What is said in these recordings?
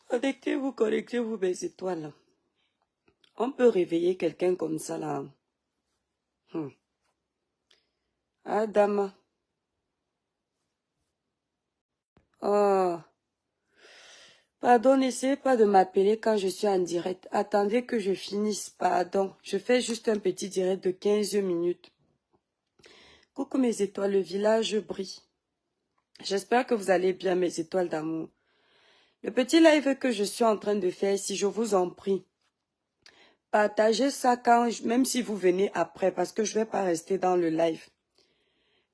Connectez-vous, mes étoiles. On peut réveiller quelqu'un comme ça, là. Adam. Oh. Pardon, n'essayez pas de m'appeler quand je suis en direct. Attendez que je finisse. Pardon. Je fais juste un petit direct de 15 minutes. Coucou mes étoiles, le village brille. J'espère que vous allez bien, mes étoiles d'amour. Le petit live que je suis en train de faire, si je vous en prie, partagez ça même si vous venez après, parce que je ne vais pas rester dans le live.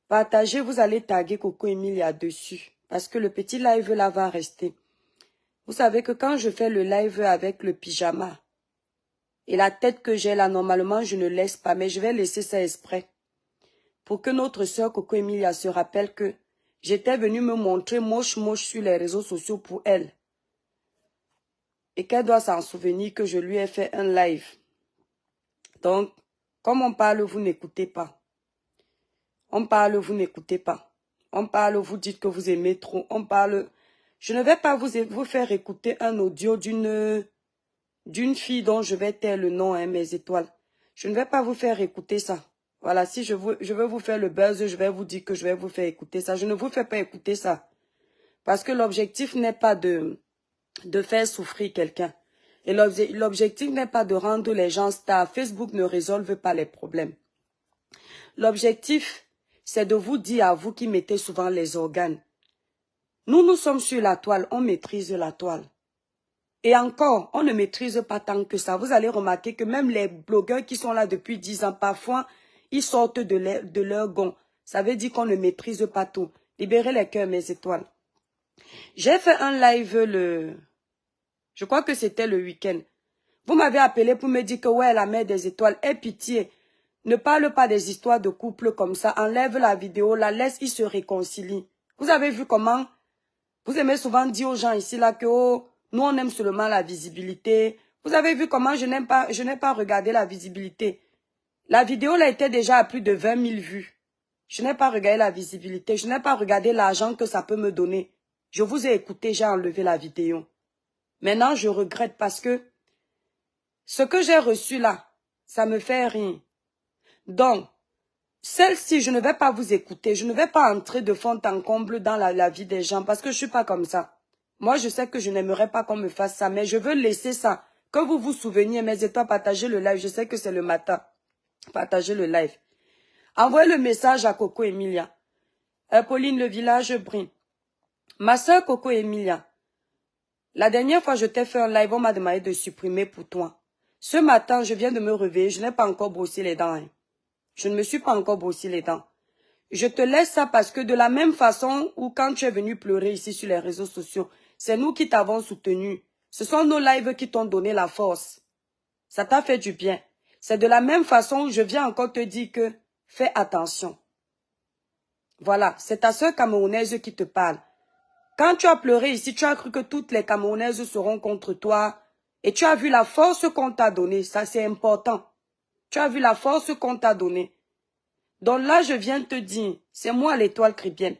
Partagez, vous allez taguer Coco Emilia dessus, parce que le petit live là va rester. Vous savez que quand je fais le live avec le pyjama, et la tête que j'ai là, normalement, je ne laisse pas, mais je vais laisser ça exprès. Pour que notre sœur Coco Emilia se rappelle que j'étais venue me montrer moche sur les réseaux sociaux pour elle. Et qu'elle doit s'en souvenir que je lui ai fait un live. Donc, comme on parle, vous n'écoutez pas. On parle, vous n'écoutez pas. On parle, vous dites que vous aimez trop. On parle. Je ne vais pas vous faire écouter un audio d'une fille dont je vais taire le nom, hein, mes étoiles. Je ne vais pas vous faire écouter ça. Voilà, si je veux vous faire le buzz, je vais vous dire que je vais vous faire écouter ça. Je ne vous fais pas écouter ça. Parce que l'objectif n'est pas de faire souffrir quelqu'un. Et l'objectif n'est pas de rendre les gens stars. Facebook ne résolve pas les problèmes. L'objectif, c'est de vous dire à vous qui mettez souvent les organes. Nous sommes sur la toile, on maîtrise la toile. Et encore, on ne maîtrise pas tant que ça. Vous allez remarquer que même les blogueurs qui sont là depuis 10 ans, parfois, ils sortent de leur gond. Ça veut dire qu'on ne maîtrise pas tout. Libérez les cœurs, mes étoiles. J'ai fait un live je crois que c'était le week-end. Vous m'avez appelé pour me dire que ouais, la mère des étoiles, aie pitié. Ne parle pas des histoires de couple comme ça. Enlève la vidéo, la laisse, ils se réconcilient. Vous avez vu comment? Vous aimez souvent dire aux gens ici là que oh, nous on aime seulement la visibilité. Vous avez vu comment je n'ai pas regardé la visibilité. La vidéo là était déjà à plus de 20 000 vues. Je n'ai pas regardé la visibilité. Je n'ai pas regardé l'argent que ça peut me donner. Je vous ai écouté, j'ai enlevé la vidéo. Maintenant, je regrette parce que ce que j'ai reçu là, ça me fait rien. Donc, celle-ci, je ne vais pas vous écouter. Je ne vais pas entrer de fond en comble dans la vie des gens parce que je ne suis pas comme ça. Moi, je sais que je n'aimerais pas qu'on me fasse ça, mais je veux laisser ça. Que vous vous souveniez, mes étoiles, partagez le live. Je sais que c'est le matin. Partagez le live. Envoyez le message à Coco Emilia. Pauline, le village brille. Ma soeur Coco Emilia. La dernière fois, je t'ai fait un live, on m'a demandé de supprimer pour toi. Ce matin, je viens de me réveiller, je n'ai pas encore brossé les dents. Hein. Je ne me suis pas encore brossé les dents. Je te laisse ça parce que de la même façon où quand tu es venu pleurer ici sur les réseaux sociaux, c'est nous qui t'avons soutenu. Ce sont nos lives qui t'ont donné la force. Ça t'a fait du bien. C'est de la même façon où je viens encore te dire que fais attention. Voilà, c'est ta soeur camerounaise qui te parle. Quand tu as pleuré ici, tu as cru que toutes les Camerounaises seront contre toi. Et tu as vu la force qu'on t'a donnée. Ça, c'est important. Tu as vu la force qu'on t'a donnée. Donc là, je viens te dire, c'est moi l'étoile chrétienne.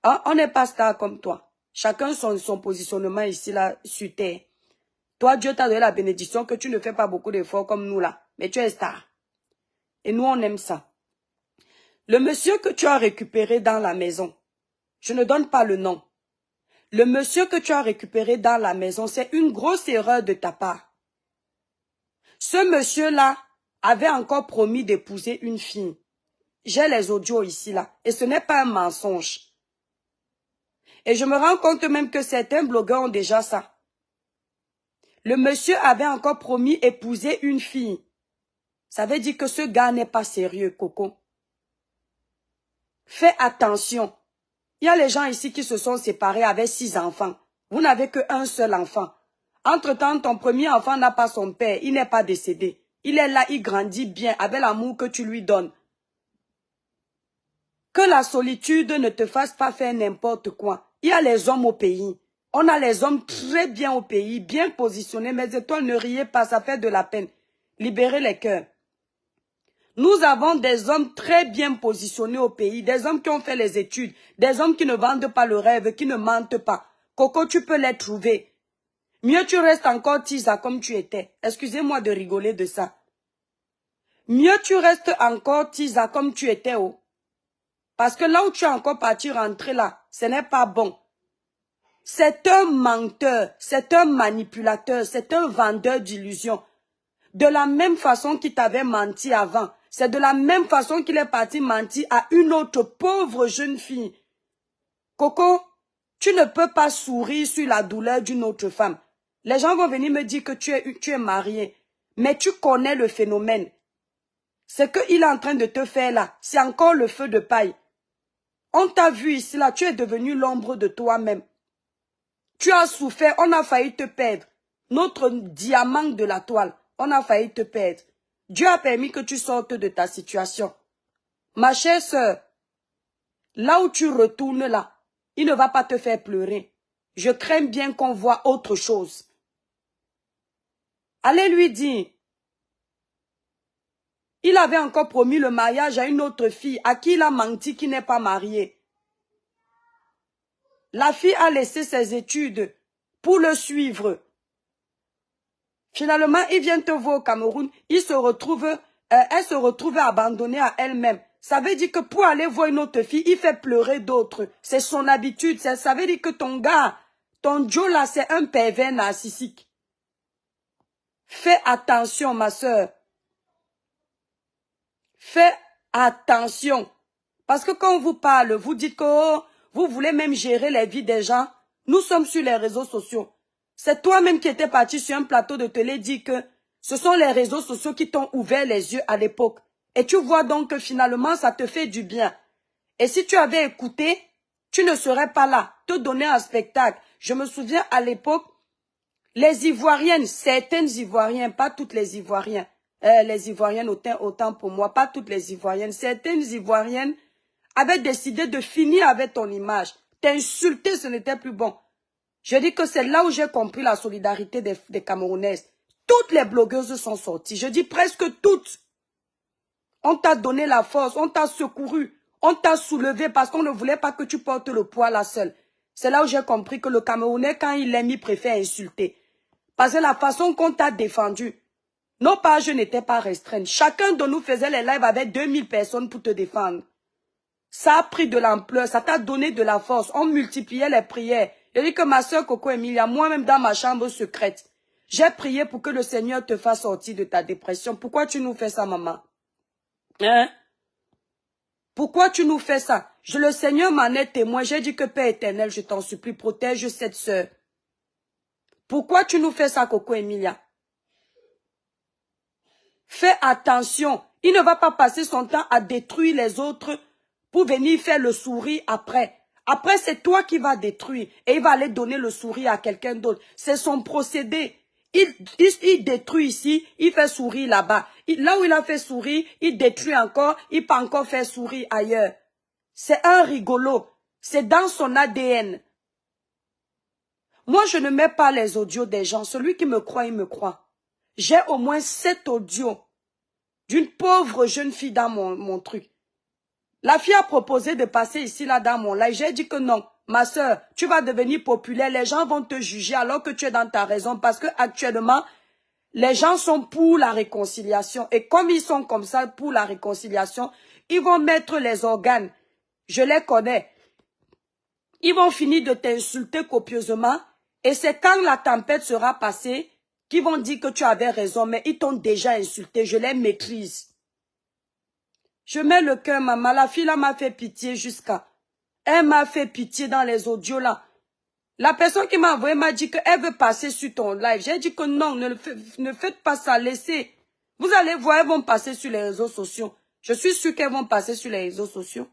Hein? On n'est pas star comme toi. Chacun son positionnement ici, là, sur terre. Toi, Dieu t'a donné la bénédiction que tu ne fais pas beaucoup d'efforts comme nous, là. Mais tu es star. Et nous, on aime ça. Le monsieur que tu as récupéré dans la maison, je ne donne pas le nom. Le monsieur que tu as récupéré dans la maison, c'est une grosse erreur de ta part. Ce monsieur-là avait encore promis d'épouser une fille. J'ai les audios ici, là. Et ce n'est pas un mensonge. Et je me rends compte même que certains blogueurs ont déjà ça. Le monsieur avait encore promis épouser une fille. Ça veut dire que ce gars n'est pas sérieux, Coco. Fais attention. Il y a les gens ici qui se sont séparés avec 6 enfants. Vous n'avez qu'un seul enfant. Entre-temps, ton premier enfant n'a pas son père. Il n'est pas décédé. Il est là, il grandit bien avec l'amour que tu lui donnes. Que la solitude ne te fasse pas faire n'importe quoi. Il y a les hommes au pays. On a les hommes très bien au pays, bien positionnés. Mes étoiles, ne riez pas, ça fait de la peine. Libérez les cœurs. Nous avons des hommes très bien positionnés au pays, des hommes qui ont fait les études, des hommes qui ne vendent pas le rêve, qui ne mentent pas. Coco, tu peux les trouver. Mieux tu restes encore tisa comme tu étais. Excusez-moi de rigoler de ça. Mieux tu restes encore tisa comme tu étais. Oh. Parce que là où tu es encore parti rentrer là, ce n'est pas bon. C'est un menteur, c'est un manipulateur, c'est un vendeur d'illusions. De la même façon qu'il t'avait menti avant, c'est de la même façon qu'il est parti mentir à une autre pauvre jeune fille. Coco, tu ne peux pas sourire sur la douleur d'une autre femme. Les gens vont venir me dire que tu es marié, mais tu connais le phénomène. Ce qu'il est en train de te faire là, c'est encore le feu de paille. On t'a vu ici là, tu es devenu l'ombre de toi-même. Tu as souffert, on a failli te perdre. Notre diamant de la toile, on a failli te perdre. Dieu a permis que tu sortes de ta situation. Ma chère sœur, là où tu retournes là, il ne va pas te faire pleurer. Je crains bien qu'on voit autre chose. Allez lui dire. Il avait encore promis le mariage à une autre fille à qui il a menti qui n'est pas mariée. La fille a laissé ses études pour le suivre. Finalement, il vient te voir au Cameroun, elle se retrouve abandonnée à elle-même. Ça veut dire que pour aller voir une autre fille, il fait pleurer d'autres. C'est son habitude. Ça veut dire que ton gars, ton Joe là, c'est un pervers narcissique. Fais attention, ma soeur. Fais attention. Parce que quand on vous parle, vous dites que oh, vous voulez même gérer les vies des gens. Nous sommes sur les réseaux sociaux. C'est toi-même qui étais parti sur un plateau de télé dire que ce sont les réseaux sociaux qui t'ont ouvert les yeux à l'époque. Et tu vois donc que finalement, ça te fait du bien. Et si tu avais écouté, tu ne serais pas là, te donner un spectacle. Je me souviens à l'époque, les Ivoiriennes, certaines Ivoiriennes, pas toutes les Ivoiriennes, les Ivoiriennes autant pour moi, pas toutes les Ivoiriennes, certaines Ivoiriennes avaient décidé de finir avec ton image. T'insulter, ce n'était plus bon. Je dis que c'est là où j'ai compris la solidarité des Camerounaises. Toutes les blogueuses sont sorties. Je dis presque toutes. On t'a donné la force, on t'a secouru, on t'a soulevé parce qu'on ne voulait pas que tu portes le poids là seule. C'est là où j'ai compris que le Camerounais, quand il aime, il préfère insulter. Parce que la façon qu'on t'a défendu, nos pages n'étaient pas restreintes. Chacun de nous faisait les lives avec 2000 personnes pour te défendre. Ça a pris de l'ampleur, ça t'a donné de la force. On multipliait les prières. Je dis que ma soeur Coco Emilia, moi-même dans ma chambre secrète, j'ai prié pour que le Seigneur te fasse sortir de ta dépression. Pourquoi tu nous fais ça, maman? Hein? Pourquoi tu nous fais ça? Le Seigneur m'en est témoin. J'ai dit que Père éternel, je t'en supplie, protège cette soeur. Pourquoi tu nous fais ça, Coco Emilia? Fais attention. Il ne va pas passer son temps à détruire les autres pour venir faire le sourire après. Après, c'est toi qui vas détruire et il va aller donner le sourire à quelqu'un d'autre. C'est son procédé. Il détruit ici, il fait sourire là-bas. Là où il a fait sourire, il détruit encore, il peut encore faire sourire ailleurs. C'est un rigolo. C'est dans son ADN. Moi, je ne mets pas les audios des gens. Celui qui me croit, il me croit. J'ai au moins 7 audios d'une pauvre jeune fille dans mon truc. La fille a proposé de passer ici, là, dans mon live. J'ai dit que non. Ma soeur, tu vas devenir populaire. Les gens vont te juger alors que tu es dans ta raison. Parce que actuellement, les gens sont pour la réconciliation. Et comme ils sont comme ça pour la réconciliation, ils vont mettre les organes. Je les connais. Ils vont finir de t'insulter copieusement. Et c'est quand la tempête sera passée qu'ils vont dire que tu avais raison. Mais ils t'ont déjà insulté. Je les maîtrise. Je mets le cœur, maman. La fille là m'a fait pitié jusqu'à... Elle m'a fait pitié dans les audios là. La personne qui m'a envoyé m'a dit qu'elle veut passer sur ton live. J'ai dit que non, ne faites pas ça, laissez. Vous allez voir, elles vont passer sur les réseaux sociaux. Je suis sûre qu'elles vont passer sur les réseaux sociaux.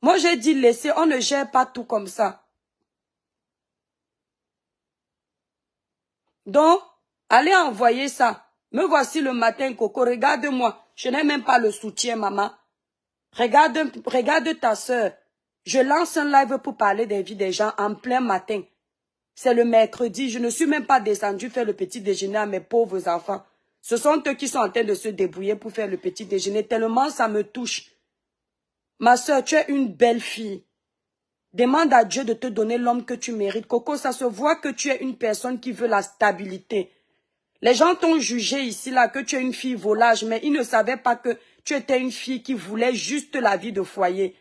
Moi, j'ai dit laissez, on ne gère pas tout comme ça. Donc, allez envoyer ça. Me voici le matin, Coco, regarde-moi. Je n'ai même pas le soutien, maman. Regarde ta soeur. Je lance un live pour parler des vies des gens en plein matin. C'est le mercredi. Je ne suis même pas descendue faire le petit déjeuner à mes pauvres enfants. Ce sont eux qui sont en train de se débrouiller pour faire le petit déjeuner. Tellement ça me touche. Ma soeur, tu es une belle fille. Demande à Dieu de te donner l'homme que tu mérites. Coco, ça se voit que tu es une personne qui veut la stabilité. Les gens t'ont jugé ici, là, que tu es une fille volage, mais ils ne savaient pas que tu étais une fille qui voulait juste la vie de foyer.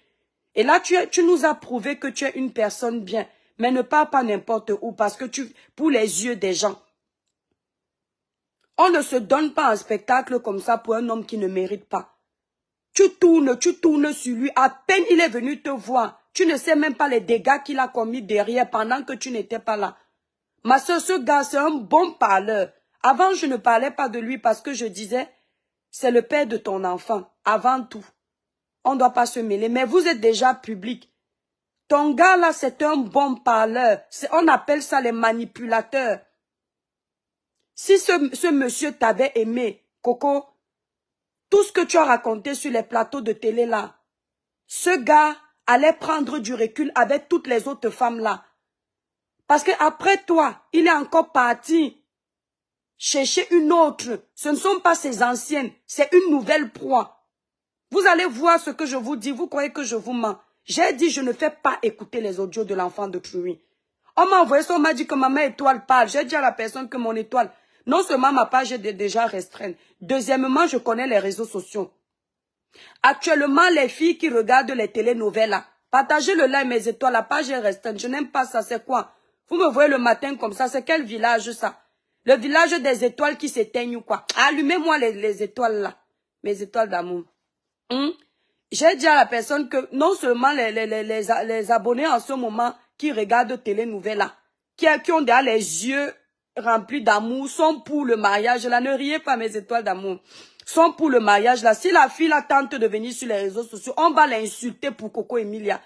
Et là, tu nous as prouvé que tu es une personne bien. Mais ne pars pas n'importe où parce que pour les yeux des gens. On ne se donne pas un spectacle comme ça pour un homme qui ne mérite pas. Tu tournes sur lui. À peine il est venu te voir. Tu ne sais même pas les dégâts qu'il a commis derrière pendant que tu n'étais pas là. Ma soeur, ce gars, c'est un bon parleur. Avant, je ne parlais pas de lui parce que je disais, c'est le père de ton enfant, avant tout. On ne doit pas se mêler, mais vous êtes déjà public. Ton gars là, c'est un bon parleur. On appelle ça les manipulateurs. Si ce monsieur t'avait aimé, Coco, tout ce que tu as raconté sur les plateaux de télé là, ce gars allait prendre du recul avec toutes les autres femmes là. Parce qu'après toi, il est encore parti chercher une autre. Ce ne sont pas ses anciennes, c'est une nouvelle proie. Vous allez voir ce que je vous dis, vous croyez que je vous mens. J'ai dit, je ne fais pas écouter les audios de l'enfant de Truy. On m'a envoyé ça, on m'a dit que maman étoile parle. J'ai dit à la personne que mon étoile, non seulement ma page est déjà restreinte. Deuxièmement, je connais les réseaux sociaux. Actuellement, les filles qui regardent les télénovelas, là, partagez le like mes étoiles, la page est restreinte. Je n'aime pas ça, c'est quoi? Vous me voyez le matin comme ça, c'est quel village ça? Le village des étoiles qui s'éteignent ou quoi? Allumez-moi les étoiles là, mes étoiles d'amour. J'ai dit à la personne que non seulement les abonnés en ce moment qui regardent télénovelas, qui ont déjà les yeux remplis d'amour, sont pour le mariage. Là, ne riez pas mes étoiles d'amour. Sont pour le mariage là. Si la fille là tente de venir sur les réseaux sociaux, on va l'insulter pour Coco Emilia.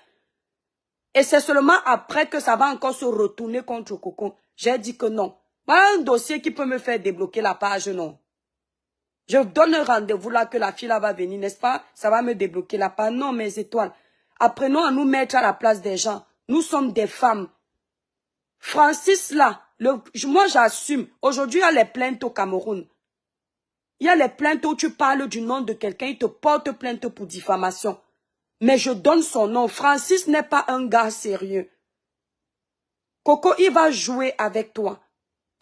Et c'est seulement après que ça va encore se retourner contre Coco. J'ai dit que non. Voilà un dossier qui peut me faire débloquer la page, non. Je donne un rendez-vous là que la fille là va venir, n'est-ce pas? Ça va me débloquer la page. Non, mes étoiles. Apprenons à nous mettre à la place des gens. Nous sommes des femmes. Francis là, moi j'assume. Aujourd'hui, il y a les plaintes au Cameroun. Il y a les plaintes où tu parles du nom de quelqu'un, il te porte plainte pour diffamation. Mais je donne son nom. Francis n'est pas un gars sérieux. Coco, il va jouer avec toi.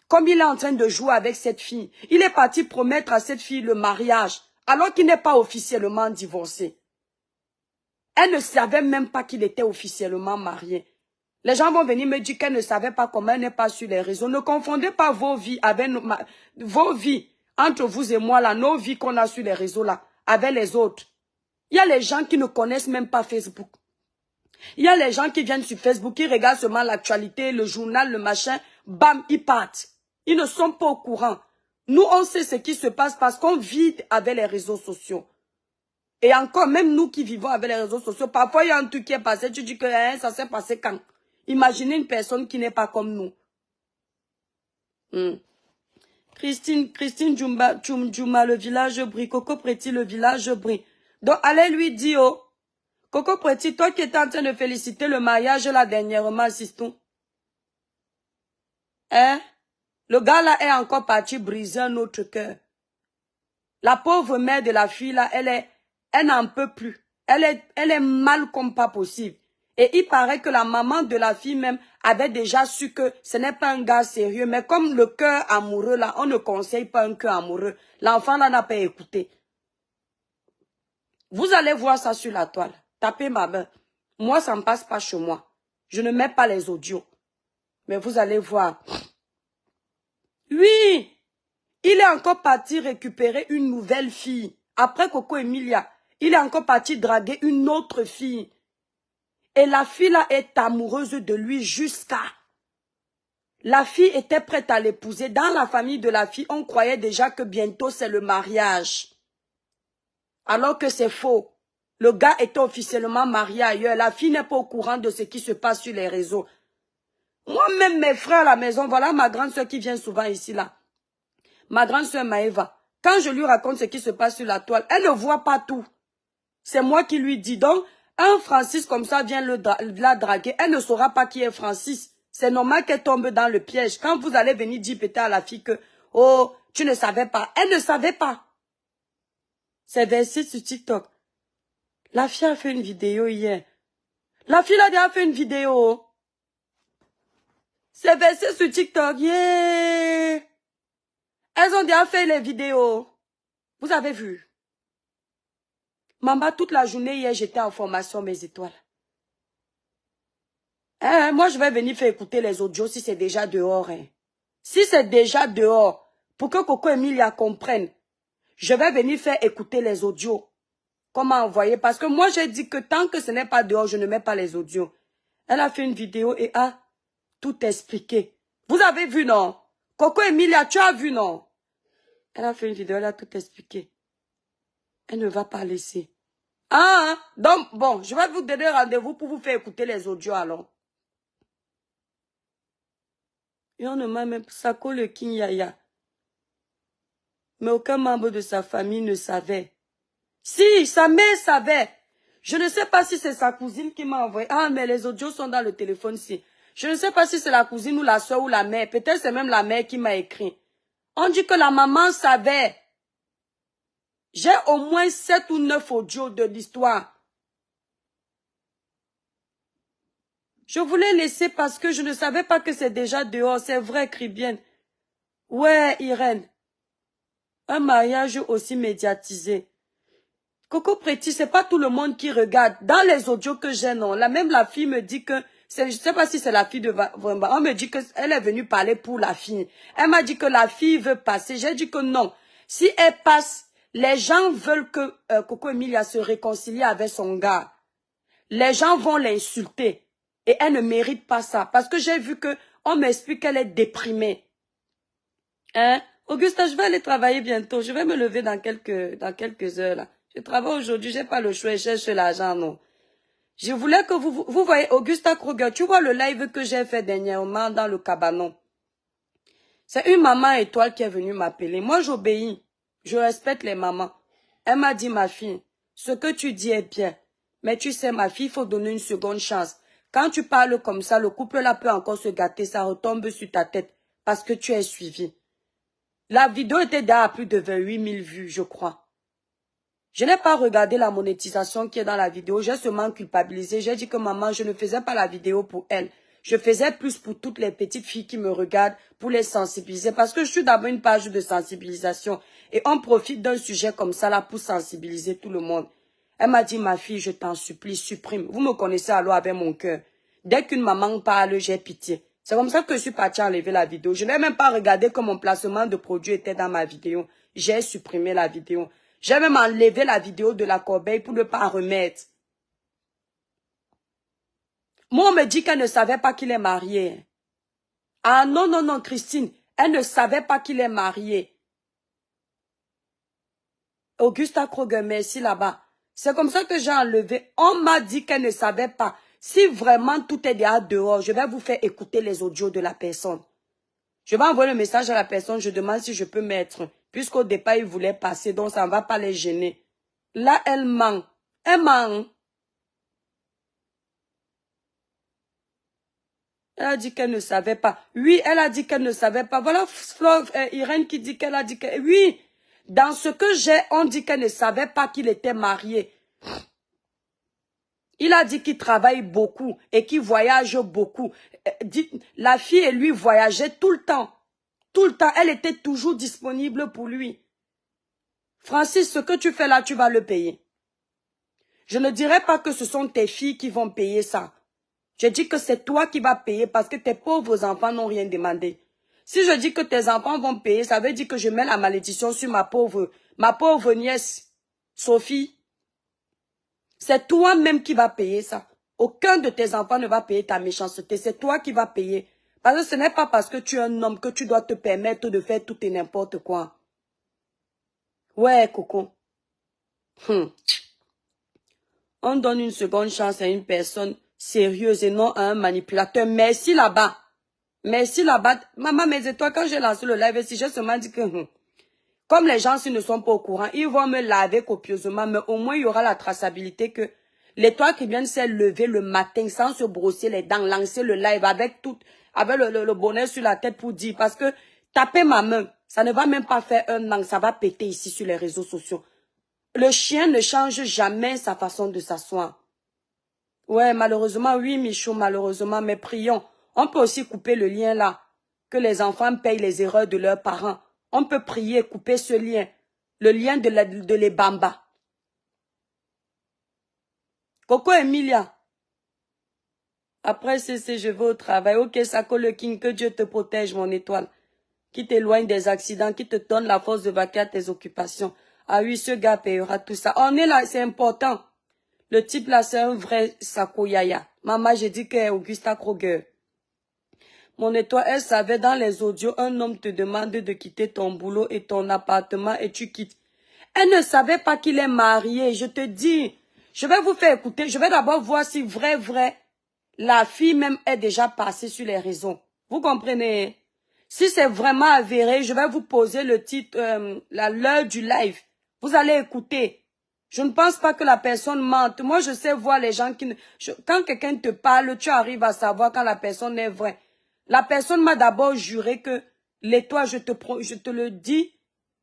Comme il est en train de jouer avec cette fille. Il est parti promettre à cette fille le mariage, alors qu'il n'est pas officiellement divorcé. Elle ne savait même pas qu'il était officiellement marié. Les gens vont venir me dire qu'elle ne savait pas comment elle n'est pas sur les réseaux. Ne confondez pas vos vies avec vos vies entre vous et moi là, nos vies qu'on a sur les réseaux là, avec les autres. Il y a les gens qui ne connaissent même pas Facebook. Il y a les gens qui viennent sur Facebook, qui regardent seulement l'actualité, le journal, le machin, bam, ils partent. Ils ne sont pas au courant. Nous, on sait ce qui se passe parce qu'on vit avec les réseaux sociaux. Et encore, même nous qui vivons avec les réseaux sociaux, parfois il y a un truc qui est passé, tu dis que ça s'est passé quand? Imaginez une personne qui n'est pas comme nous. Christine Djouma, le village brille. Coco Preti, le village brille. Donc, allez lui dire, oh, Coco Preti, toi qui étais en train de féliciter le mariage là dernièrement, Siston. Hein? Le gars là est encore parti briser un autre cœur. La pauvre mère de la fille là, elle n'en peut plus. Elle est mal comme pas possible. Et il paraît que la maman de la fille même avait déjà su que ce n'est pas un gars sérieux. Mais comme le cœur amoureux là, on ne conseille pas un cœur amoureux. L'enfant là n'a pas écouté. Vous allez voir ça sur la toile. Tapez ma main. Moi, ça ne passe pas chez moi. Je ne mets pas les audios. Mais vous allez voir. Oui! Il est encore parti récupérer une nouvelle fille. Après Coco Emilia, il est encore parti draguer une autre fille. Et la fille là est amoureuse de lui jusqu'à... La fille était prête à l'épouser. Dans la famille de la fille, on croyait déjà que bientôt c'est le mariage. Alors que c'est faux. Le gars était officiellement marié ailleurs. La fille n'est pas au courant de ce qui se passe sur les réseaux. Moi-même, mes frères à la maison, voilà ma grande soeur qui vient souvent ici là. Ma grande soeur Maëva, quand je lui raconte ce qui se passe sur la toile, elle ne voit pas tout. C'est moi qui lui dis. Donc, un Francis comme ça vient la draguer. Elle ne saura pas qui est Francis. C'est normal qu'elle tombe dans le piège. Quand vous allez venir dire peut-être à la fille que, oh, tu ne savais pas. Elle ne savait pas. C'est versé sur TikTok. La fille a fait une vidéo hier. La fille a déjà fait une vidéo. C'est versé sur TikTok. Yeah. Elles ont déjà fait les vidéos. Vous avez vu? Maman, toute la journée hier, j'étais en formation mes étoiles. Moi, je vais venir faire écouter les audios si c'est déjà dehors. Si c'est déjà dehors, pour que Coco Emilia comprenne, je vais venir faire écouter les audios. Comment envoyer? Parce que moi, j'ai dit que tant que ce n'est pas dehors, je ne mets pas les audios. Elle a fait une vidéo et a tout expliqué. Vous avez vu, non? Coco Emilia, tu as vu, non? Elle a fait une vidéo, elle a tout expliqué. Elle ne va pas laisser. Ah, donc, bon, je vais vous donner rendez-vous pour vous faire écouter les audios, alors. Et on ne m'a même Sako le King Yaya. Mais aucun membre de sa famille ne savait. Si, sa mère savait. Je ne sais pas si c'est sa cousine qui m'a envoyé. Ah, mais les audios sont dans le téléphone ici. Je ne sais pas si c'est la cousine ou la soeur ou la mère. Peut-être c'est même la mère qui m'a écrit. On dit que la maman savait. J'ai au moins 7 ou 9 audios de l'histoire. Je voulais laisser parce que je ne savais pas que c'est déjà dehors. C'est vrai, Cribienne. Ouais, Irène. Un mariage aussi médiatisé. Coco Préti, c'est pas tout le monde qui regarde. Dans les audios que j'ai, non. Là, même la fille me dit que, je sais pas si c'est la fille de Vamba. On me dit qu'elle est venue parler pour la fille. Elle m'a dit que la fille veut passer. J'ai dit que non. Si elle passe, les gens veulent que Coco Emilia se réconcilie avec son gars. Les gens vont l'insulter. Et elle ne mérite pas ça. Parce que j'ai vu que on m'explique qu'elle est déprimée. Hein? Augusta, je vais aller travailler bientôt. Je vais me lever dans quelques heures, là. Je travaille aujourd'hui, j'ai pas le choix, je cherche l'argent, non. Je voulais que vous voyez, Augusta Kruger, tu vois le live que j'ai fait dernièrement dans le cabanon. C'est une maman étoile qui est venue m'appeler. Moi, j'obéis. Je respecte les mamans. Elle m'a dit, ma fille, ce que tu dis est bien. Mais tu sais, ma fille, il faut donner une seconde chance. Quand tu parles comme ça, le couple là peut encore se gâter, ça retombe sur ta tête. Parce que tu es suivi. La vidéo était déjà à plus de 28 000 vues, je crois. Je n'ai pas regardé la monétisation qui est dans la vidéo. J'ai seulement culpabilisé. J'ai dit que maman, je ne faisais pas la vidéo pour elle. Je faisais plus pour toutes les petites filles qui me regardent, pour les sensibiliser. Parce que je suis d'abord une page de sensibilisation. Et on profite d'un sujet comme ça là pour sensibiliser tout le monde. Elle m'a dit, ma fille, je t'en supplie, supprime. Vous me connaissez alors avec mon cœur. Dès qu'une maman parle, j'ai pitié. C'est comme ça que je suis partie enlever la vidéo. Je n'ai même pas regardé que mon placement de produit était dans ma vidéo. J'ai supprimé la vidéo. J'ai même enlevé la vidéo de la corbeille pour ne pas remettre. Moi, on me dit qu'elle ne savait pas qu'il est marié. Ah non, non, non, Christine. Elle ne savait pas qu'il est marié. Augusta Kroger, merci là-bas. C'est comme ça que j'ai enlevé. On m'a dit qu'elle ne savait pas. Si vraiment tout est déjà dehors, je vais vous faire écouter les audios de la personne. Je vais envoyer le message à la personne, je demande si je peux mettre. Puisqu'au départ, il voulait passer, donc ça ne va pas les gêner. Là, elle ment. Elle ment. Elle a dit qu'elle ne savait pas. Oui, elle a dit qu'elle ne savait pas. Voilà Irène qui dit qu'elle a dit que... Oui, dans ce que j'ai, on dit qu'elle ne savait pas qu'il était marié. Il a dit qu'il travaille beaucoup et qu'il voyage beaucoup. La fille et lui voyageaient tout le temps. Tout le temps, elle était toujours disponible pour lui. Francis, ce que tu fais là, tu vas le payer. Je ne dirais pas que ce sont tes filles qui vont payer ça. Je dis que c'est toi qui vas payer parce que tes pauvres enfants n'ont rien demandé. Si je dis que tes enfants vont payer, ça veut dire que je mets la malédiction sur ma pauvre nièce, Sophie. C'est toi-même qui vas payer ça. Aucun de tes enfants ne va payer ta méchanceté. C'est toi qui vas payer. Parce que ce n'est pas parce que tu es un homme que tu dois te permettre de faire tout et n'importe quoi. Ouais, Coco. On donne une seconde chance à une personne sérieuse et non à un manipulateur. Merci là-bas. Merci là-bas. Maman, mais toi, quand j'ai lancé le live, si j'ai seulement dit que, comme les gens s'ils ne sont pas au courant, ils vont me laver copieusement, mais au moins il y aura la traçabilité que l'étoile qui vient de se lever le matin sans se brosser les dents, lancer le live avec le bonnet sur la tête pour dire, parce que taper ma main, ça ne va même pas faire un an, ça va péter ici sur les réseaux sociaux. Le chien ne change jamais sa façon de s'asseoir. Ouais, malheureusement, oui, Michou, malheureusement, mais prions. On peut aussi couper le lien là. Que les enfants payent les erreurs de leurs parents. On peut prier, couper ce lien. Le lien de les bambas. Coco Emilia. Après ceci, je vais au travail. Ok, Sako le King, que Dieu te protège, mon étoile. Qui t'éloigne des accidents, qui te donne la force de vaquer à tes occupations. Ah oui, ce gars payera tout ça. On est là, c'est important. Le type là, c'est un vrai Sako Yaya. Maman, j'ai dit que est Augusta Kroger. Mon étoile, elle savait dans les audios, un homme te demande de quitter ton boulot et ton appartement et tu quittes. Elle ne savait pas qu'il est marié. Je te dis, je vais vous faire écouter. Je vais d'abord voir si vrai, la fille même est déjà passée sur les réseaux. Vous comprenez? Si c'est vraiment avéré, je vais vous poser le titre, l'heure du live. Vous allez écouter. Je ne pense pas que la personne mente. Moi, je sais voir les gens qui... quand quelqu'un te parle, tu arrives à savoir quand la personne est vraie. La personne m'a d'abord juré que l'étoile, je te le dis,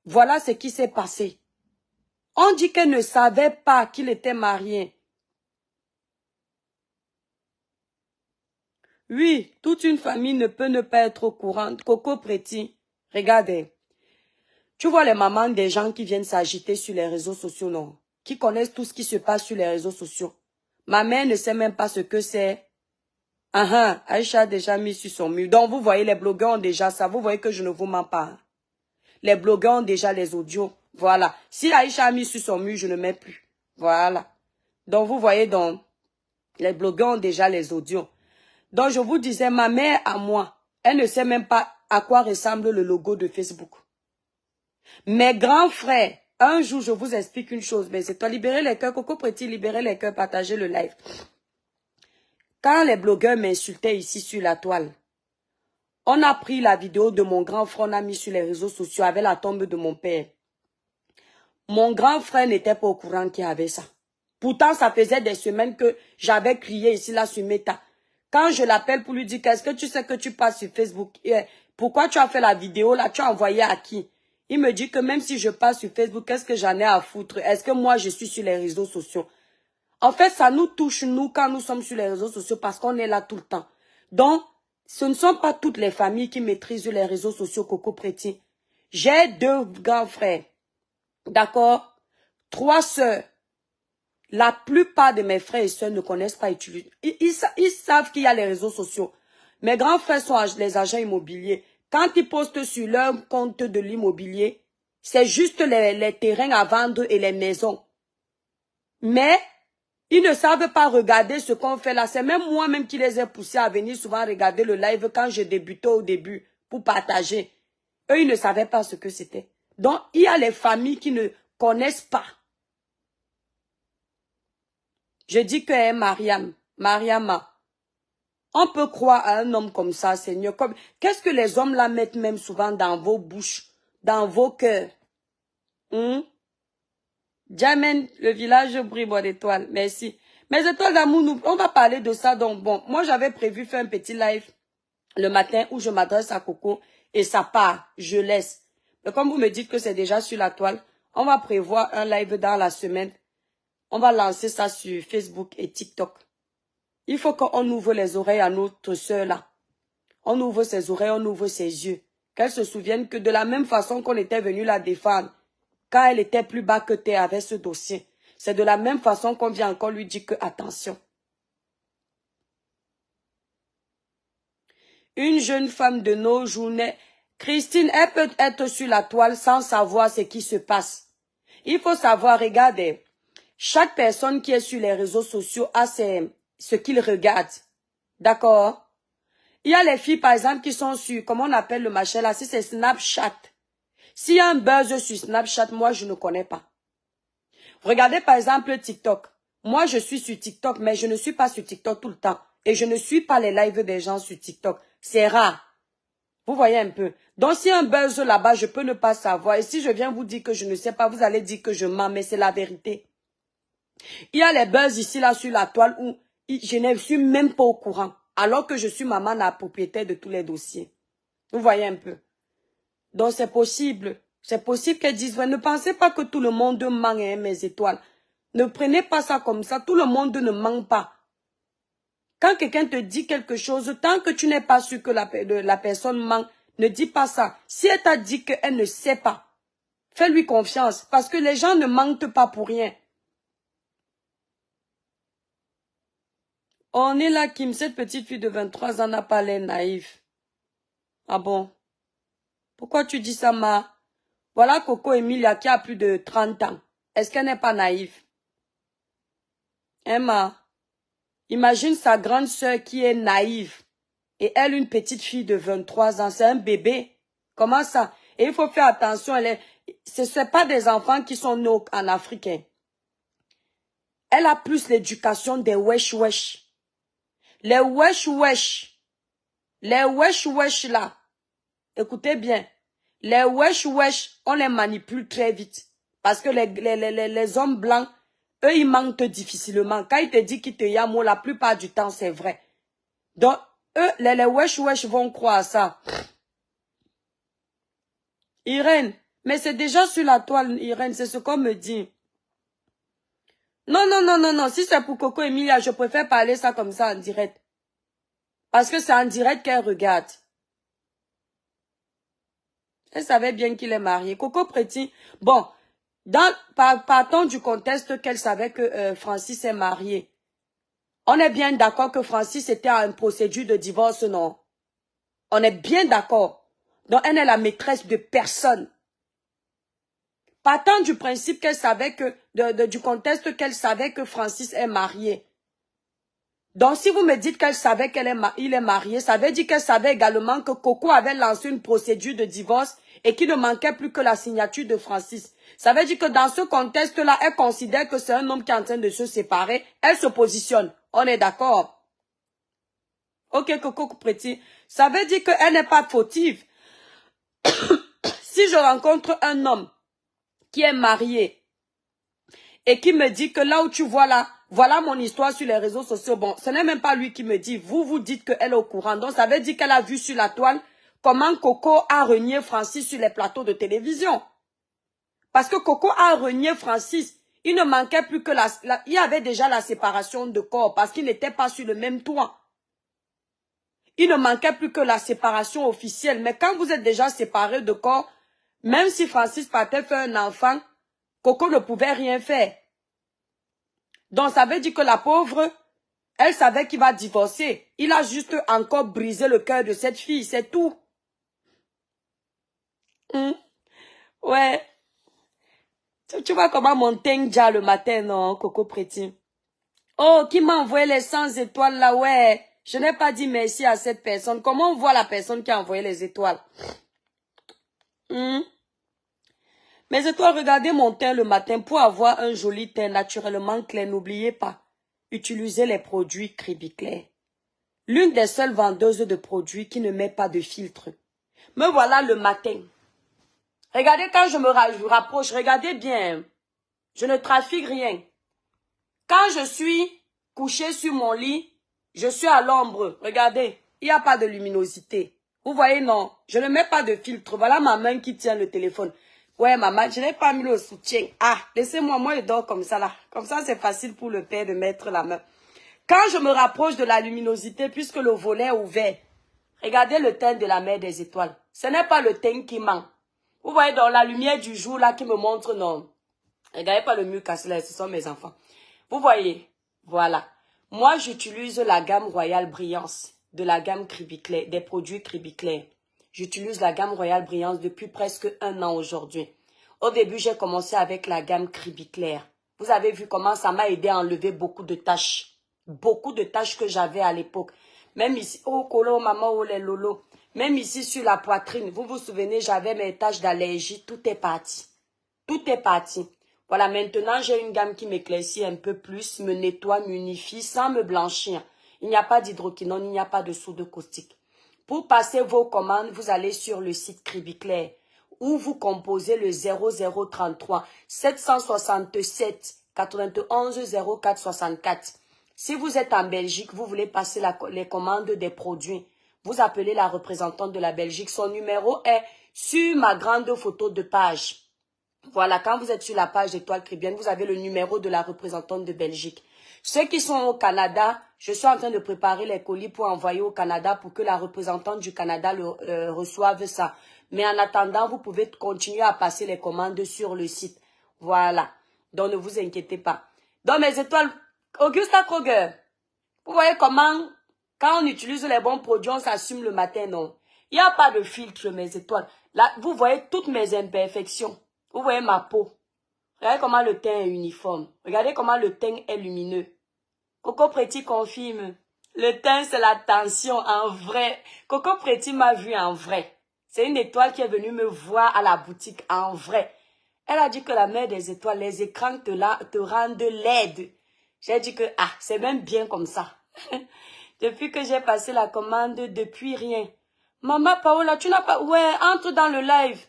voilà ce qui s'est passé. On dit qu'elle ne savait pas qu'il était marié. Oui, toute une famille ne peut ne pas être au courant. Coco Préti, regardez. Tu vois les mamans des gens qui viennent s'agiter sur les réseaux sociaux, non? Qui connaissent tout ce qui se passe sur les réseaux sociaux. Ma mère ne sait même pas ce que c'est. Aïcha a déjà mis sur son mur. Donc vous voyez, les blogueurs ont déjà ça. Vous voyez que je ne vous mens pas. Les blogueurs ont déjà les audios. Voilà. Si Aïcha a mis sur son mur, je ne mets plus. Voilà. Donc vous voyez, donc, les blogueurs ont déjà les audios. Donc je vous disais, ma mère à moi, elle ne sait même pas à quoi ressemble le logo de Facebook. Mes grands frères, un jour je vous explique une chose, mais c'est toi, libérer les cœurs, Coco Préti, libérer les cœurs, partager le live. Quand les blogueurs m'insultaient ici sur la toile, on a pris la vidéo de mon grand frère, on a mis sur les réseaux sociaux avec la tombe de mon père. Mon grand frère n'était pas au courant qu'il y avait ça. Pourtant, ça faisait des semaines que j'avais crié ici, là, sur Meta. Quand je l'appelle pour lui dire, qu'est-ce que tu sais que tu passes sur Facebook? Pourquoi tu as fait la vidéo, là, tu as envoyé à qui? Il me dit que même si je passe sur Facebook, qu'est-ce que j'en ai à foutre? Est-ce que moi, je suis sur les réseaux sociaux? En fait, ça nous touche, nous, quand nous sommes sur les réseaux sociaux, parce qu'on est là tout le temps. Donc, ce ne sont pas toutes les familles qui maîtrisent les réseaux sociaux, Coco Préti. J'ai 2 grands frères. D'accord? 3 sœurs. La plupart de mes frères et sœurs ne connaissent pas utiliser. Ils savent qu'il y a les réseaux sociaux. Mes grands frères sont les agents immobiliers. Quand ils postent sur leur compte de l'immobilier, c'est juste les terrains à vendre et les maisons. Mais ils ne savent pas regarder ce qu'on fait là. C'est même moi-même qui les ai poussés à venir souvent regarder le live quand je débutais au début pour partager. Eux, ils ne savaient pas ce que c'était. Donc, il y a les familles qui ne connaissent pas. Je dis que est Mariama. On peut croire à un homme comme ça, Seigneur. Qu'est-ce que les hommes là mettent même souvent dans vos bouches, dans vos cœurs? Jamen, le village brille, bonne étoile. Merci. Mes étoiles d'amour, on va parler de ça. Donc, bon, moi, j'avais prévu faire un petit live le matin où je m'adresse à Coco et ça part. Je laisse. Mais comme vous me dites que c'est déjà sur la toile, on va prévoir un live dans la semaine. On va lancer ça sur Facebook et TikTok. Il faut qu'on ouvre les oreilles à notre sœur là. On ouvre ses oreilles, on ouvre ses yeux. Qu'elle se souvienne que de la même façon qu'on était venu la défendre, quand elle était plus bas que terre avec ce dossier, c'est de la même façon qu'on vient encore lui dire que attention. Une jeune femme de nos journées, Christine, elle peut être sur la toile sans savoir ce qui se passe. Il faut savoir, regardez, chaque personne qui est sur les réseaux sociaux a ce qu'il regarde. D'accord? Il y a les filles, par exemple, qui sont sur, comment on appelle le machin là, si c'est Snapchat. S'il y a un buzz sur Snapchat, moi, je ne connais pas. Regardez, par exemple, TikTok. Moi, je suis sur TikTok, mais je ne suis pas sur TikTok tout le temps. Et je ne suis pas les lives des gens sur TikTok. C'est rare. Vous voyez un peu. Donc, s'il y a un buzz là-bas, je peux ne pas savoir. Et si je viens vous dire que je ne sais pas, vous allez dire que je mens, mais c'est la vérité. Il y a les buzz ici, là, sur la toile où je ne suis même pas au courant. Alors que je suis maman, la propriétaire de tous les dossiers. Vous voyez un peu. Donc, c'est possible. C'est possible qu'elles disent, ne pensez pas que tout le monde ment, hein, mes étoiles. Ne prenez pas ça comme ça. Tout le monde ne ment pas. Quand quelqu'un te dit quelque chose, tant que tu n'es pas sûr que la personne ment, ne dis pas ça. Si elle t'a dit qu'elle ne sait pas, fais-lui confiance. Parce que les gens ne mentent pas pour rien. On est là, Kim, cette petite fille de 23 ans n'a pas l'air naïf. Ah bon? Pourquoi tu dis ça, Ma? Voilà Coco Emilia qui a plus de 30 ans. Est-ce qu'elle n'est pas naïve? Emma, imagine sa grande sœur qui est naïve. Et elle, une petite fille de 23 ans, c'est un bébé. Comment ça? Et il faut faire attention, ce ne sont pas des enfants qui sont nés en Afrique. Elle a plus l'éducation des wesh-wesh. Les wesh-wesh. Les wesh-wesh là. Écoutez bien. Les wesh-wesh, on les manipule très vite. Parce que les hommes blancs, eux, ils mentent difficilement. Quand ils te disent qu'ils te yamment, la plupart du temps, c'est vrai. Donc, eux, les wesh-wesh vont croire à ça. Irène, mais c'est déjà sur la toile, Irène, c'est ce qu'on me dit. Non, non, non, non, non. Si c'est pour Coco Emilia, je préfère parler ça comme ça en direct. Parce que c'est en direct qu'elle regarde. Elle savait bien qu'il est marié. Coco Préti, bon, partons du contexte qu'elle savait que Francis est marié. On est bien d'accord que Francis était en procédure de divorce, non? On est bien d'accord. Donc, elle est la maîtresse de personne. Partant du principe qu'elle savait que, du contexte qu'elle savait que Francis est marié. Donc, si vous me dites qu'elle savait qu'il est marié, ça veut dire qu'elle savait également que Coco avait lancé une procédure de divorce et qu'il ne manquait plus que la signature de Francis. Ça veut dire que dans ce contexte-là, elle considère que c'est un homme qui est en train de se séparer. Elle se positionne. On est d'accord? Ok, Coco Préti. Ça veut dire qu'elle n'est pas fautive. Si je rencontre un homme qui est marié et qui me dit que là où tu vois là, voilà mon histoire sur les réseaux sociaux. Bon, ce n'est même pas lui qui me dit. Vous dites qu'elle est au courant. Donc, ça veut dire qu'elle a vu sur la toile comment Coco a renié Francis sur les plateaux de télévision. Parce que Coco a renié Francis. Il ne manquait plus que il y avait déjà la séparation de corps parce qu'ils n'étaient pas sur le même toit. Il ne manquait plus que la séparation officielle. Mais quand vous êtes déjà séparés de corps, même si Francis partait faire un enfant, Coco ne pouvait rien faire. Donc, ça veut dire que la pauvre, elle savait qu'il va divorcer. Il a juste encore brisé le cœur de cette fille, c'est tout. Ouais. Tu vois comment mon teint déjà le matin, non, Coco Préti? Oh, qui m'a envoyé les 100 étoiles là, ouais. Je n'ai pas dit merci à cette personne. Comment on voit la personne qui a envoyé les étoiles? Mes étoiles, regardez mon teint le matin pour avoir un joli teint naturellement clair. N'oubliez pas, utilisez les produits Cribiclair. L'une des seules vendeuses de produits qui ne met pas de filtre. Me voilà le matin. Regardez quand je me rapproche, regardez bien. Je ne trafique rien. Quand je suis couché sur mon lit, je suis à l'ombre. Regardez, il n'y a pas de luminosité. Vous voyez, non, je ne mets pas de filtre. Voilà ma main qui tient le téléphone. Ouais, maman, je n'ai pas mis le soutien. Ah, laissez-moi, moi, je dors comme ça, là. Comme ça, c'est facile pour le père de mettre la main. Quand je me rapproche de la luminosité, puisque le volet est ouvert, regardez le teint de la mer des étoiles. Ce n'est pas le teint qui ment. Vous voyez, dans la lumière du jour, là, qui me montre, non. Regardez pas le mur cassé, là, ce sont mes enfants. Vous voyez, voilà. Moi, j'utilise la gamme Royale Brillance, de la gamme Cribiclair, des produits Cribiclair. J'utilise la gamme Royale Brillance depuis presque 1 an aujourd'hui. Au début, j'ai commencé avec la gamme Cribiclair. Vous avez vu comment ça m'a aidé à enlever beaucoup de taches. Beaucoup de taches que j'avais à l'époque. Même ici, oh colo, maman, oh les lolo. Même ici sur la poitrine, vous vous souvenez, j'avais mes taches d'allergie. Tout est parti. Tout est parti. Voilà, maintenant, j'ai une gamme qui m'éclaircit un peu plus, me nettoie, m'unifie, sans me blanchir. Il n'y a pas d'hydroquinone, il n'y a pas de soude caustique. Pour passer vos commandes, vous allez sur le site Cribiclair, où vous composez le 0033 767 91 04 64. Si vous êtes en Belgique, vous voulez passer les commandes des produits, vous appelez la représentante de la Belgique. Son numéro est sur ma grande photo de page. Voilà, quand vous êtes sur la page d'Étoile Caribéenne, vous avez le numéro de la représentante de Belgique. Ceux qui sont au Canada, Je suis en train de préparer les colis pour envoyer au Canada pour que la représentante du Canada reçoive ça. Mais en attendant, vous pouvez continuer à passer les commandes sur le site. Voilà. Donc, ne vous inquiétez pas. Donc, mes étoiles, Augusta Kroger, vous voyez comment, quand on utilise les bons produits, on s'assume le matin, non? Il n'y a pas de filtre, mes étoiles. Là, vous voyez toutes mes imperfections. Vous voyez ma peau. Regardez comment le teint est uniforme. Regardez comment le teint est lumineux. Coco Pretty confirme. Le teint, c'est la tension en vrai. Coco Pretty m'a vu en vrai. C'est une étoile qui est venue me voir à la boutique en vrai. Elle a dit que la mère des étoiles, les écrans te rendent laide. J'ai dit que, ah, c'est même bien comme ça. Depuis que j'ai passé la commande, depuis rien. Maman Paola, tu n'as pas... Ouais, entre dans le live.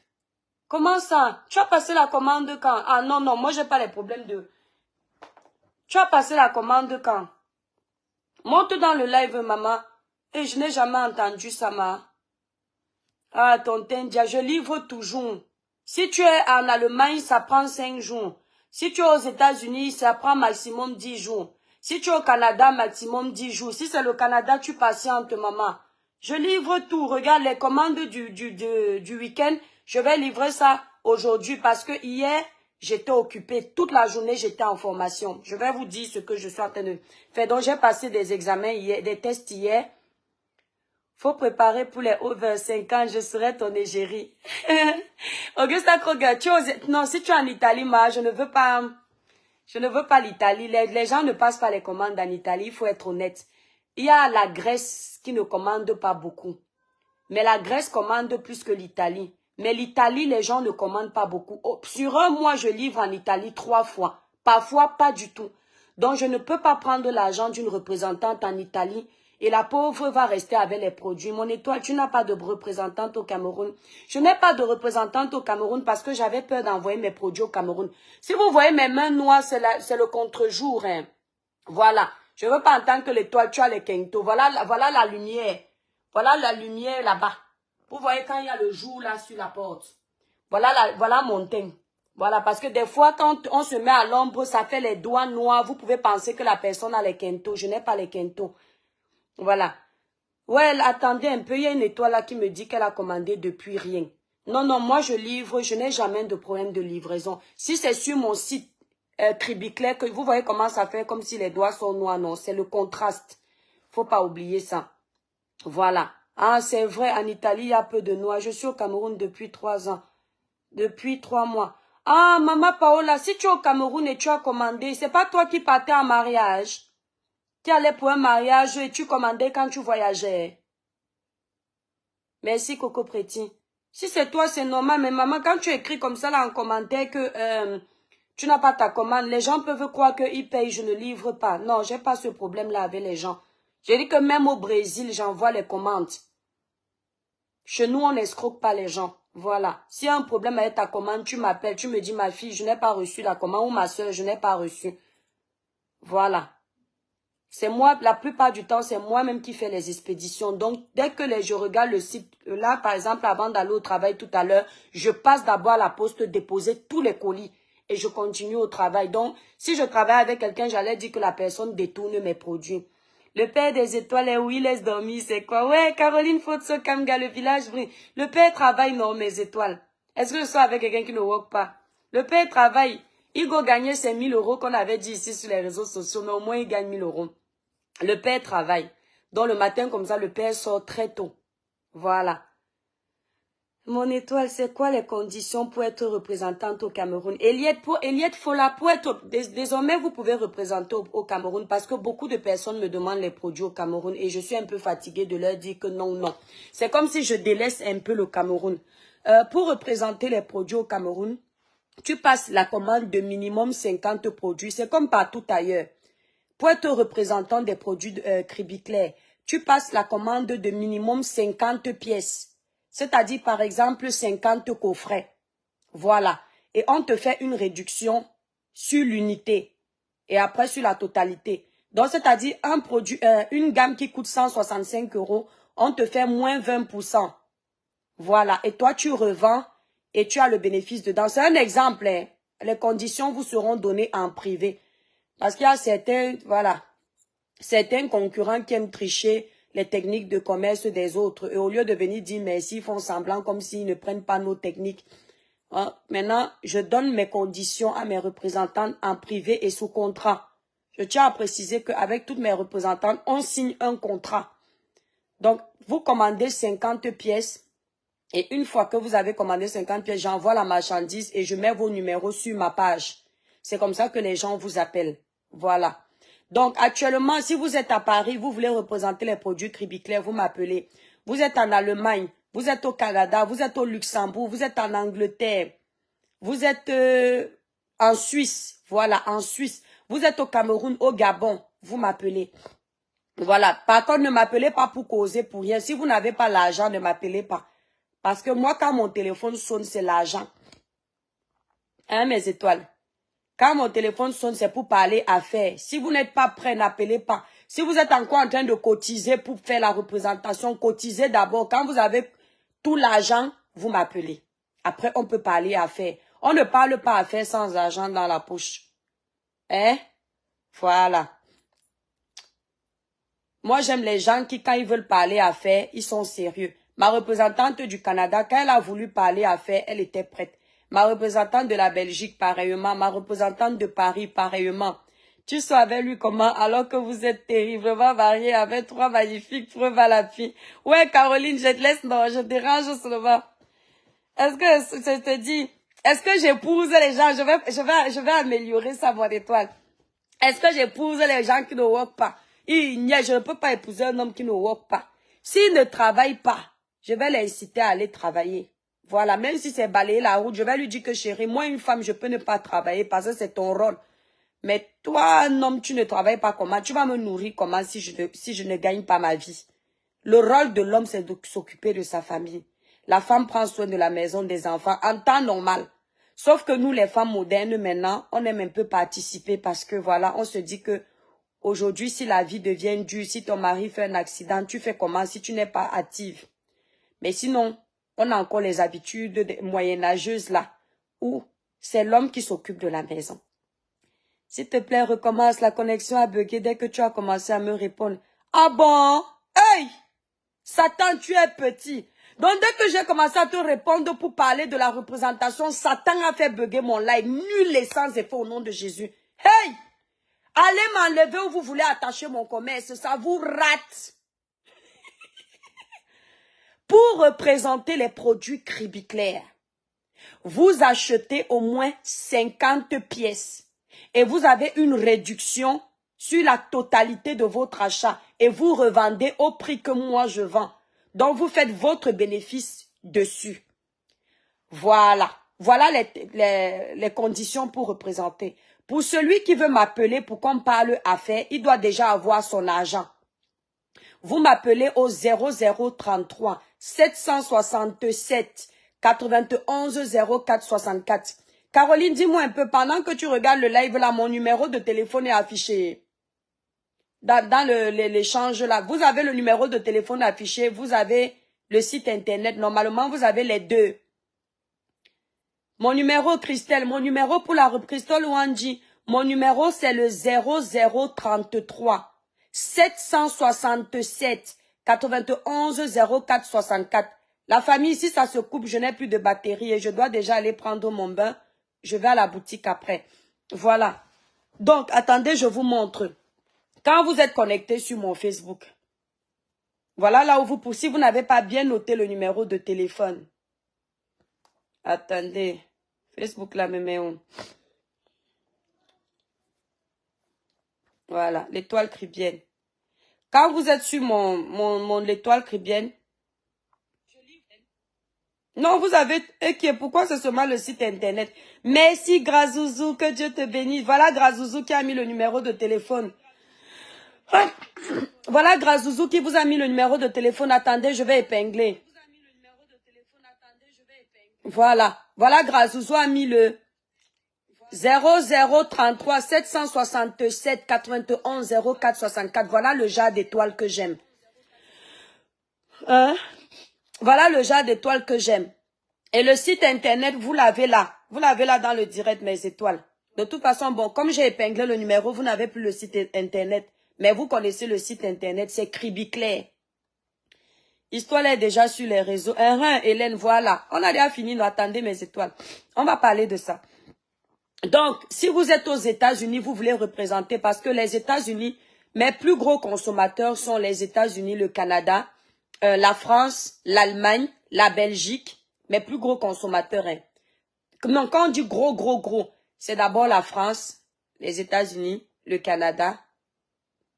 Comment ça? Tu as passé la commande quand? Ah non, non, moi j'ai pas les problèmes de... Tu as passé la commande quand? Monte dans le live, maman. Et je n'ai jamais entendu ça, ma. Ah, tonton Dia, je livre toujours. Si tu es en Allemagne, ça prend 5 jours. Si tu es aux États-Unis, ça prend maximum 10 jours. Si tu es au Canada, maximum 10 jours. Si c'est le Canada, tu patientes, maman. Je livre tout. Regarde les commandes du week-end. Je vais livrer ça aujourd'hui parce que hier, j'étais occupée. Toute la journée, j'étais en formation. Je vais vous dire ce que je suis en train de faire. Donc, j'ai passé des examens hier, des tests hier. Faut préparer pour les over 5 ans, je serai ton égérie. Augusta Kroger, non, si tu es en Italie, je ne veux pas l'Italie. Les gens ne passent pas les commandes en Italie, il faut être honnête. Il y a la Grèce qui ne commande pas beaucoup. Mais la Grèce commande plus que l'Italie. Mais l'Italie, les gens ne commandent pas beaucoup. Oh, sur un mois, je livre en Italie 3 fois. Parfois, pas du tout. Donc, je ne peux pas prendre l'argent d'une représentante en Italie et la pauvre va rester avec les produits. Mon étoile, tu n'as pas de représentante au Cameroun. Je n'ai pas de représentante au Cameroun parce que j'avais peur d'envoyer mes produits au Cameroun. Si vous voyez mes mains noires, c'est le contre-jour. Hein. Voilà. Je ne veux pas entendre que l'étoile, tu as les quintos. Voilà la lumière. Voilà la lumière là-bas. Vous voyez quand il y a le jour là sur la porte. Voilà mon teint. Voilà, parce que des fois, quand on se met à l'ombre, ça fait les doigts noirs. Vous pouvez penser que la personne a les quintos. Je n'ai pas les quintos. Voilà. Ouais, attendez un peu. Il y a une étoile là qui me dit qu'elle a commandé depuis rien. Non, non, moi je livre. Je n'ai jamais de problème de livraison. Si c'est sur mon site Tribiclair, que vous voyez comment ça fait, comme si les doigts sont noirs. Non, c'est le contraste. Faut pas oublier ça. Voilà. Ah, c'est vrai, en Italie, il y a peu de noirs. Je suis au Cameroun depuis 3 ans. Depuis 3 mois. Ah, maman Paola, si tu es au Cameroun et tu as commandé, c'est pas toi qui partais en mariage. Tu allais pour un mariage et tu commandais quand tu voyageais. Merci, Coco Pretty. Si c'est toi, c'est normal. Mais maman, quand tu écris comme ça là en commentaire que tu n'as pas ta commande, les gens peuvent croire qu'ils payent, je ne livre pas. Non, j'ai pas ce problème-là avec les gens. J'ai dit que même au Brésil, j'envoie les commandes. Chez nous, on n'escroque pas les gens. Voilà. S'il y a un problème avec ta commande, tu m'appelles, tu me dis, ma fille, je n'ai pas reçu la commande, ou ma soeur, je n'ai pas reçu. Voilà. C'est moi, la plupart du temps, c'est moi-même qui fais les expéditions. Donc, dès que je regarde le site, là, par exemple, avant d'aller au travail tout à l'heure, je passe d'abord à la poste déposer tous les colis et je continue au travail. Donc, si je travaille avec quelqu'un, j'allais dire que la personne détourne mes produits. Le père des étoiles est où il laisse dormir, c'est quoi? Ouais, Caroline Fotso Kamga, le village brille. Le père travaille, non, mes étoiles. Est-ce que je suis avec quelqu'un qui ne work pas? Le père travaille. Il go gagner ces 1000 € qu'on avait dit ici sur les réseaux sociaux, mais au moins il gagne 1000 €. Le père travaille. Donc le matin comme ça, le père sort très tôt. Voilà. Mon étoile, c'est quoi les conditions pour être représentante au Cameroun? Eliette Fola, pour être... Désormais, vous pouvez représenter au Cameroun parce que beaucoup de personnes me demandent les produits au Cameroun et je suis un peu fatiguée de leur dire que non, non. C'est comme si je délaisse un peu le Cameroun. Pour représenter les produits au Cameroun, tu passes la commande de minimum 50 produits. C'est comme partout ailleurs. Pour être représentant des produits Tribiclair, tu passes la commande de minimum 50 pièces. C'est-à-dire, par exemple, 50 coffrets. Voilà. Et on te fait une réduction sur l'unité. Et après, sur la totalité. Donc, c'est-à-dire, un produit, une gamme qui coûte 165 €, on te fait moins 20%. Voilà. Et toi, tu revends et tu as le bénéfice dedans. C'est un exemple. Hein. Les conditions vous seront données en privé. Parce qu'il y a certains, voilà. certains concurrents qui aiment tricher les techniques de commerce des autres. Et au lieu de venir dire merci, ils font semblant comme s'ils ne prennent pas nos techniques. Hein? Maintenant, je donne mes conditions à mes représentantes en privé et sous contrat. Je tiens à préciser qu'avec toutes mes représentantes, on signe un contrat. Donc, vous commandez 50 pièces. Et une fois que vous avez commandé 50 pièces, j'envoie la marchandise et je mets vos numéros sur ma page. C'est comme ça que les gens vous appellent. Voilà. Donc, actuellement, si vous êtes à Paris, vous voulez représenter les produits Cribiclair, vous m'appelez. Vous êtes en Allemagne, vous êtes au Canada, vous êtes au Luxembourg, vous êtes en Angleterre, vous êtes en Suisse, voilà, en Suisse. Vous êtes au Cameroun, au Gabon, vous m'appelez. Voilà. Par contre, ne m'appelez pas pour causer pour rien. Si vous n'avez pas l'argent, ne m'appelez pas. Parce que moi, quand mon téléphone sonne, c'est l'argent. Hein, mes étoiles? Quand mon téléphone sonne, c'est pour parler affaires. Si vous n'êtes pas prêt, n'appelez pas. Si vous êtes encore en train de cotiser pour faire la représentation, cotisez d'abord. Quand vous avez tout l'argent, vous m'appelez. Après, on peut parler affaires. On ne parle pas affaires sans argent dans la poche. Hein? Voilà. Moi, j'aime les gens qui, quand ils veulent parler affaires, ils sont sérieux. Ma représentante du Canada, quand elle a voulu parler affaires, elle était prête. Ma représentante de la Belgique, pareillement. Ma représentante de Paris, pareillement. Tu savais lui comment, alors que vous êtes terriblement mariés avec 3 magnifiques preuves à l'appui. Ouais, Caroline, je te laisse, non, je te dérange seulement. Est-ce que, je te dis, est-ce que j'épouse les gens? Je vais améliorer ça, mon étoile. Est-ce que j'épouse les gens qui ne work pas? Je ne peux pas épouser un homme qui ne work pas. S'il ne travaille pas, je vais l'inciter à aller travailler. Voilà, même si c'est balayer la route, je vais lui dire que chérie, moi une femme, je peux ne pas travailler parce que c'est ton rôle. Mais toi, un homme, tu ne travailles pas comment? Tu vas me nourrir comment si je ne gagne pas ma vie? Le rôle de l'homme, c'est de s'occuper de sa famille. La femme prend soin de la maison, des enfants, en temps normal. Sauf que nous, les femmes modernes, maintenant, on aime un peu participer parce que voilà, on se dit que aujourd'hui, si la vie devient dure, si ton mari fait un accident, tu fais comment si tu n'es pas active? Mais sinon, on a encore les habitudes moyenâgeuses là, où c'est l'homme qui s'occupe de la maison. S'il te plaît, recommence, la connexion a bugué dès que tu as commencé à me répondre. Ah bon? Hey! Satan, tu es petit. Donc, dès que j'ai commencé à te répondre pour parler de la représentation, Satan a fait bugger mon live. Nul et sans effet au nom de Jésus. Hey! Allez m'enlever où vous voulez attacher mon commerce. Ça vous rate. Pour représenter les produits Cribiclair, vous achetez au moins 50 pièces. Et vous avez une réduction sur la totalité de votre achat. Et vous revendez au prix que moi je vends. Donc, vous faites votre bénéfice dessus. Voilà. Voilà les conditions pour représenter. Pour celui qui veut m'appeler pour qu'on parle affaires, il doit déjà avoir son argent. Vous m'appelez au 0033 767 91 04 64. Caroline, dis-moi un peu, pendant que tu regardes le live là, mon numéro de téléphone est affiché. Dans l'échange là, vous avez le numéro de téléphone affiché, vous avez le site internet. Normalement, vous avez les deux. Mon numéro, Christelle, mon numéro pour la Christelle Wanji, mon numéro c'est le 0033 767 91 04 64. La famille, si ça se coupe, je n'ai plus de batterie et je dois déjà aller prendre mon bain. Je vais à la boutique après. Voilà. Donc, attendez, je vous montre. Quand vous êtes connecté sur mon Facebook, voilà là où vous, si vous n'avez pas bien noté le numéro de téléphone. Attendez. Facebook là, me met où? Voilà, l'étoile cribienne. Quand vous êtes sur mon étoile cribienne, non, vous avez, pourquoi c'est seulement le site internet? Merci Grazouzou, que Dieu te bénisse. Voilà Grazouzou qui a mis le numéro de téléphone. Voilà Grazouzou qui vous a mis le numéro de téléphone. Attendez, je vais épingler. Voilà. Voilà Grazouzou a mis le 0033 767 91 04 64. Voilà le genre d'étoile que j'aime. Voilà le genre d'étoile que j'aime. Et le site internet, vous l'avez là. Vous l'avez là dans le direct, mes étoiles. De toute façon, bon, comme j'ai épinglé le numéro, vous n'avez plus le site internet. Mais vous connaissez le site internet, c'est Cribiclair. Histoire est déjà sur les réseaux. Hélène, voilà. On a déjà fini, nous attendez mes étoiles. On va parler de ça. Donc, si vous êtes aux États-Unis, vous voulez représenter, parce que les États-Unis, mes plus gros consommateurs sont les États-Unis, le Canada, la France, l'Allemagne, la Belgique, mes plus gros consommateurs. Hein. Non, quand on dit gros, c'est d'abord la France, les États-Unis, le Canada.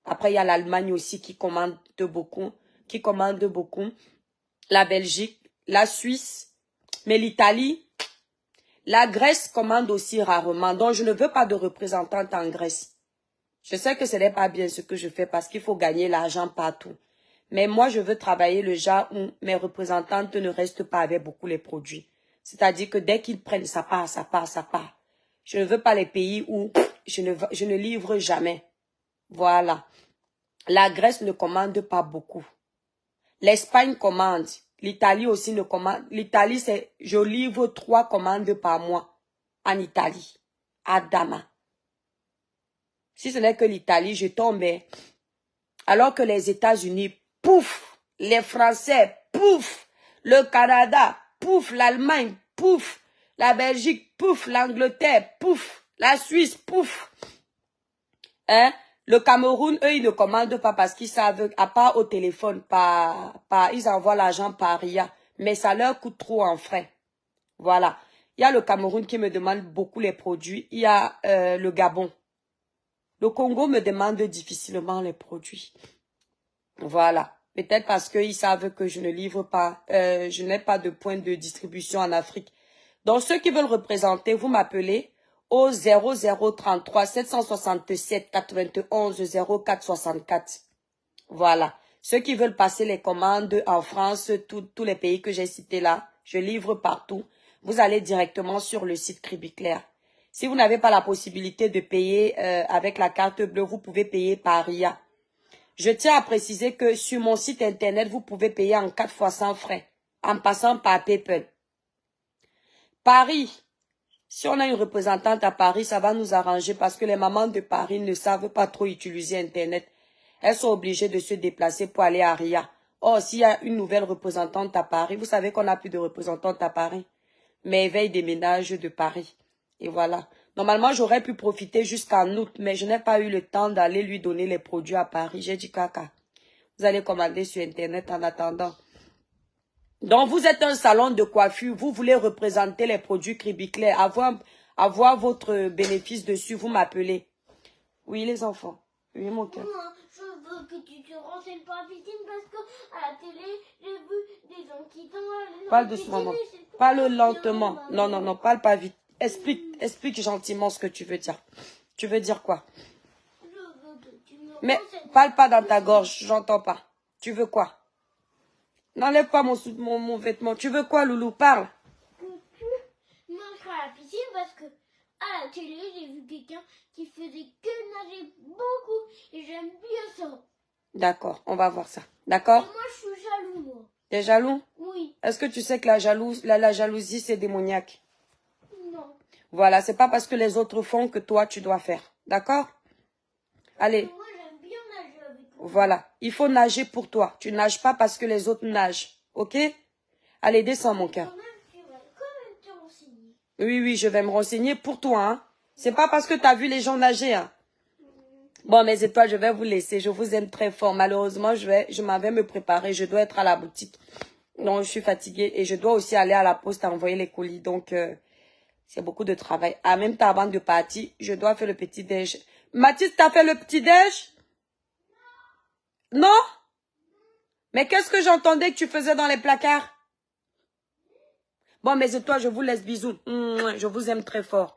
Après, il y a l'Allemagne aussi qui commande beaucoup. La Belgique, la Suisse, mais l'Italie, la Grèce commande aussi rarement. Donc, je ne veux pas de représentante en Grèce. Je sais que ce n'est pas bien ce que je fais parce qu'il faut gagner l'argent partout. Mais moi, je veux travailler le genre où mes représentantes ne restent pas avec beaucoup les produits. C'est-à-dire que dès qu'ils prennent, ça part. Je ne veux pas les pays où je ne livre jamais. Voilà. La Grèce ne commande pas beaucoup. L'Espagne commande. L'Italie aussi ne commande. L'Italie, c'est, je livre 3 commandes par mois en Italie, à Dama. Si ce n'est que l'Italie, je tombe. Alors que les États-Unis, pouf, les Français, pouf, le Canada, pouf, l'Allemagne, pouf, la Belgique, pouf, l'Angleterre, pouf, la Suisse, pouf. Hein? Le Cameroun, eux, ils ne commandent pas parce qu'ils savent, à part au téléphone, ils envoient l'argent par RIA. Mais ça leur coûte trop en frais. Voilà. Il y a le Cameroun qui me demande beaucoup les produits. Il y a le Gabon. Le Congo me demande difficilement les produits. Voilà. Peut-être parce qu'ils savent que je ne livre pas, je n'ai pas de point de distribution en Afrique. Donc, ceux qui veulent représenter, vous m'appelez au 0033 767 91 04 64. Voilà. Ceux qui veulent passer les commandes en France, tous les pays que j'ai cités là, je livre partout. Vous allez directement sur le site Cribiclair. Si vous n'avez pas la possibilité de payer avec la carte bleue, vous pouvez payer par RIA. Je tiens à préciser que sur mon site internet, vous pouvez payer en 4 fois sans frais, en passant par PayPal. Paris. Si on a une représentante à Paris, ça va nous arranger parce que les mamans de Paris ne savent pas trop utiliser Internet. Elles sont obligées de se déplacer pour aller à RIA. Or, s'il y a une nouvelle représentante à Paris, vous savez qu'on n'a plus de représentante à Paris. Mais Éveil des ménages de Paris. Et voilà. Normalement, j'aurais pu profiter jusqu'en août, mais je n'ai pas eu le temps d'aller lui donner les produits à Paris. J'ai dit caca. Vous allez commander sur Internet en attendant. Donc, vous êtes un salon de coiffure, vous voulez représenter les produits Cribiclair, avoir votre bénéfice dessus, vous m'appelez. Oui, les enfants. Oui, mon cœur. Je veux que tu te renseignes pas vite parce que à la télé, j'ai vu des gens qui tombent. Parle doucement. Parle lentement. Non, parle pas vite. Explique gentiment ce que tu veux dire. Tu veux dire quoi? Je veux que tu me Mais parle pas dans ta gorge, j'entends pas. Tu veux quoi? N'enlève pas mon vêtement. Tu veux quoi, Loulou? Parle. Que tu m'entres à la piscine parce que à la télé, j'ai vu quelqu'un qui faisait que nager beaucoup et j'aime bien ça. D'accord, on va voir ça. D'accord? Et moi, je suis jaloux, moi. T'es jaloux? Oui. Est-ce que tu sais que la jalousie, c'est démoniaque? Non. Voilà, c'est pas parce que les autres font que toi, tu dois faire. D'accord? Allez. Moi, j'aime bien nager avec toi. Voilà, il faut nager pour toi. Tu nages pas parce que les autres nagent. Ok? Allez, descends, mon cœur. Tu vas quand même te renseigner. Oui, je vais me renseigner pour toi. Hein. C'est pas parce que tu as vu les gens nager. Hein. Bon, mes étoiles, je vais vous laisser. Je vous aime très fort. Malheureusement, je m'en vais me préparer. Je dois être à la boutique. Donc, je suis fatiguée. Et je dois aussi aller à la poste envoyer les colis. Donc, c'est beaucoup de travail. En même temps, avant de partir, je dois faire le petit-déj. Mathilde, t'as fait le petit-déj? Non? Mais qu'est-ce que j'entendais que tu faisais dans les placards? Bon, mes étoiles, je vous laisse bisous. Je vous aime très fort.